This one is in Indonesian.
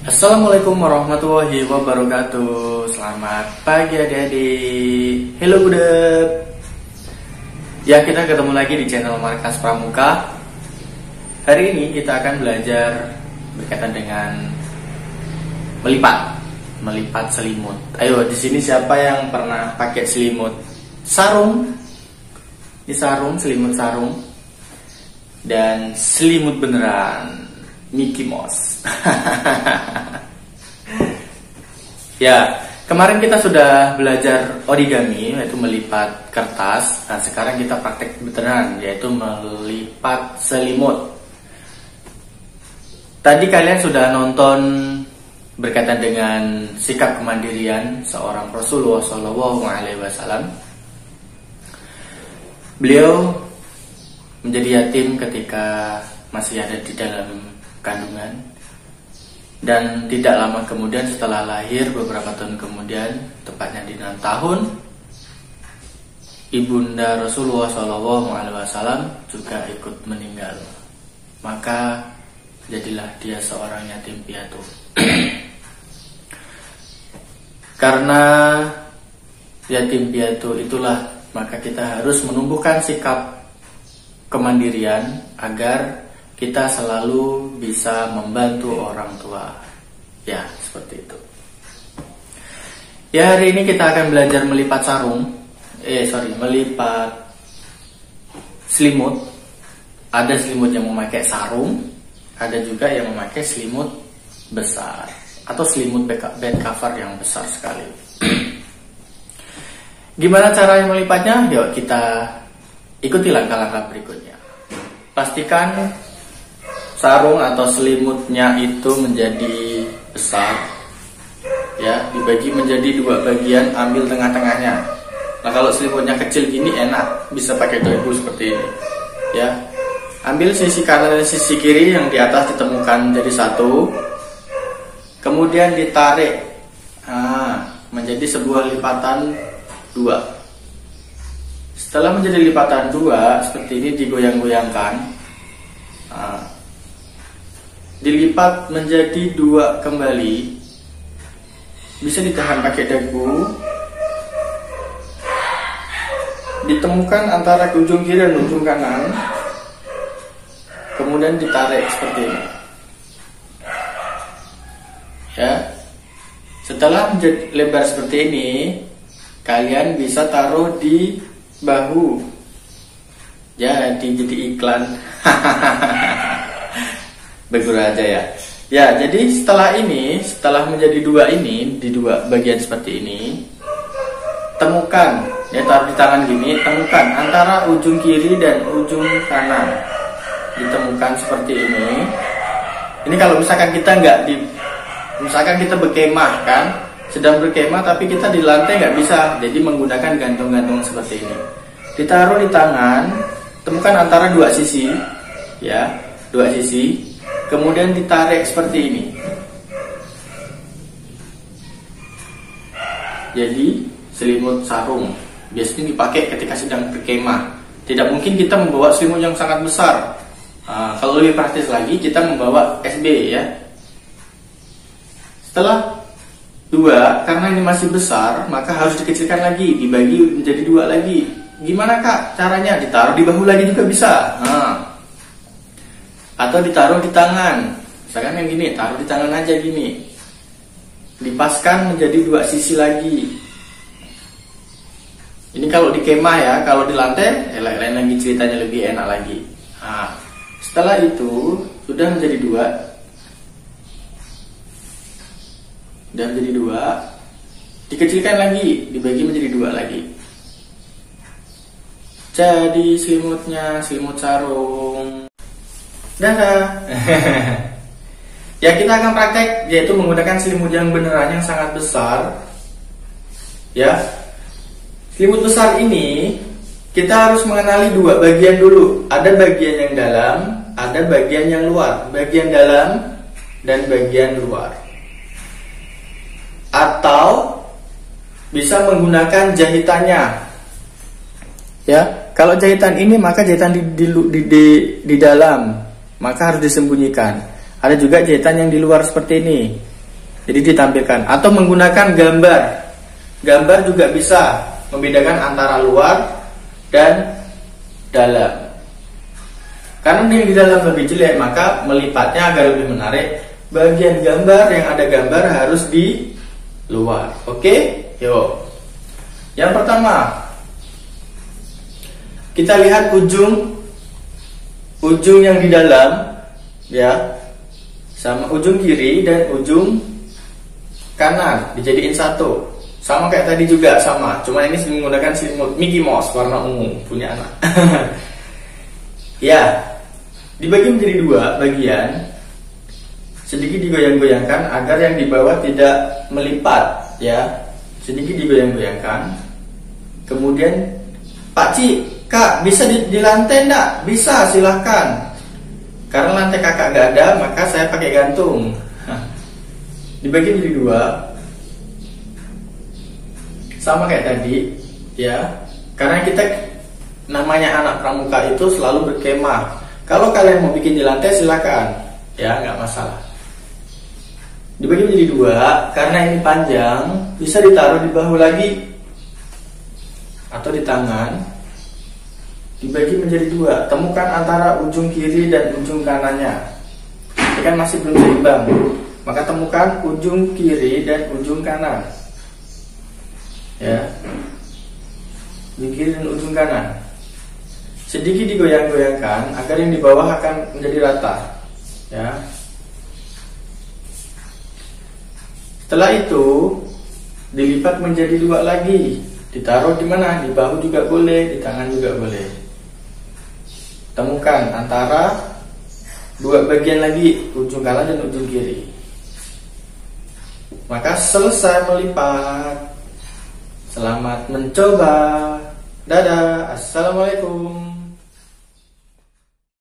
Assalamualaikum warahmatullahi wabarakatuh. Selamat pagi adik-adik. Hello budep. Ya, kita ketemu lagi di channel Markas Pramuka. Hari ini kita akan belajar berkaitan dengan melipat selimut. Ayo, di sini siapa yang pernah pakai selimut sarung? Ini sarung, selimut sarung. Dan selimut beneran Mickey Mouse. Ya, kemarin kita sudah belajar origami, yaitu melipat kertas. Nah, sekarang kita praktek beneran, yaitu melipat selimut. Tadi kalian sudah nonton berkaitan dengan sikap kemandirian seorang Rasulullah SAW. Beliau menjadi yatim ketika masih ada di dalam kandungan, dan tidak lama kemudian setelah lahir, beberapa tahun kemudian, tepatnya di 6 tahun, ibunda Rasulullah SAW juga ikut meninggal. Maka jadilah dia seorang yatim piatu. Karena yatim piatu itulah, maka kita harus menumbuhkan sikap kemandirian agar kita selalu bisa membantu orang tua. Ya, seperti itu. Ya, hari ini kita akan belajar melipat melipat selimut. Ada selimut yang memakai sarung, ada juga yang memakai selimut besar atau selimut bed cover yang besar sekali. Gimana cara melipatnya? Yuk kita ikuti langkah-langkah berikutnya. Pastikan sarung atau selimutnya itu menjadi besar, ya, dibagi menjadi 2 bagian, ambil tengah-tengahnya. Nah, kalau selimutnya kecil gini enak, bisa pakai dagu seperti ini, ya. Ambil sisi kanan dan sisi kiri yang di atas ditemukan jadi satu, kemudian ditarik, menjadi sebuah lipatan 2. Setelah menjadi lipatan 2 seperti ini, digoyang-goyangkan. Dilipat menjadi 2 kembali, bisa ditahan pakai dagu, ditemukan antara ujung kiri dan ujung kanan, kemudian ditarik seperti ini, ya. Setelah menjadi lebar seperti ini, kalian bisa taruh di bahu. Jadi iklan. Berguru aja ya. Ya, jadi setelah menjadi 2 ini, di 2 bagian seperti ini, temukan, ya, taruh di tangan gini, temukan antara ujung kiri dan ujung kanan. Ditemukan seperti ini. Ini kalau misalkan kita misalkan kita berkemah kan, sedang berkemah tapi kita di lantai nggak bisa, jadi menggunakan gantung-gantung seperti ini. Ditaruh di tangan, temukan antara 2 sisi, ya, 2 sisi. Kemudian ditarik seperti ini. Jadi selimut sarung biasanya dipakai ketika sedang berkemah. Tidak mungkin kita membawa selimut yang sangat besar. Kalau lebih praktis lagi, kita membawa SB, ya. Setelah 2, karena ini masih besar, maka harus dikecilkan lagi, dibagi menjadi 2 lagi. Gimana Kak caranya? Ditaruh di bahu lagi juga bisa. Atau ditaruh di tangan. Misalkan yang gini, taruh di tangan aja gini. Dipaskan menjadi 2 sisi lagi. Ini kalau di kemah, ya. Kalau di lantai, lain lagi ceritanya, lebih enak lagi. Setelah itu sudah menjadi 2. Sudah menjadi 2. Dikecilkan lagi, dibagi menjadi 2 lagi. Jadi selimutnya selimut sarung. Dadah. Ya, kita akan praktek, yaitu menggunakan selimut yang beneran yang sangat besar, ya. Selimut besar ini kita harus mengenali 2 bagian dulu. Ada bagian yang dalam, ada bagian yang luar. Bagian dalam dan bagian luar. Atau bisa menggunakan jahitannya, ya. Kalau jahitan ini, maka jahitan di dalam, maka harus disembunyikan. Ada juga jahitan yang di luar seperti ini. Jadi ditampilkan atau menggunakan gambar. Gambar juga bisa membedakan antara luar dan dalam. Karena yang di dalam lebih jelek, maka melipatnya agar lebih menarik, bagian gambar yang ada gambar harus di luar. Oke? Yuk. Yang pertama, kita lihat ujung yang di dalam, ya, sama ujung kiri dan ujung kanan dijadiin satu. Sama kayak tadi juga sama, cuma ini menggunakan selimut Mickey Mouse warna ungu punya anak. Ya, dibagi menjadi dua bagian, sedikit digoyang-goyangkan agar yang di bawah tidak melipat, ya, sedikit digoyang-goyangkan. Kemudian, Pak Ci, Kak, bisa di lantai enggak? Bisa, silahkan. Karena lantai kakak nggak ada, maka saya pakai gantung. Dibagi menjadi dua, sama kayak tadi, ya. Karena kita namanya anak pramuka itu selalu berkemah. Kalau kalian mau bikin di lantai silakan, ya, nggak masalah. Dibagi menjadi dua, karena ini panjang, bisa ditaruh di bahu lagi atau di tangan. Dibagi menjadi dua, temukan antara ujung kiri dan ujung kanannya. Ini kan masih belum seimbang, maka temukan ujung kiri dan ujung kanan, ya, ujung kiri dan ujung kanan. Sedikit digoyang-goyangkan agar yang di bawah akan menjadi rata, ya. Setelah itu dilipat menjadi dua lagi, ditaruh di mana? Di bahu juga boleh, di tangan juga boleh. Temukan antara dua bagian lagi, ujung kanan dan ujung kiri. Maka selesai melipat. Selamat mencoba. Dadah. Assalamualaikum.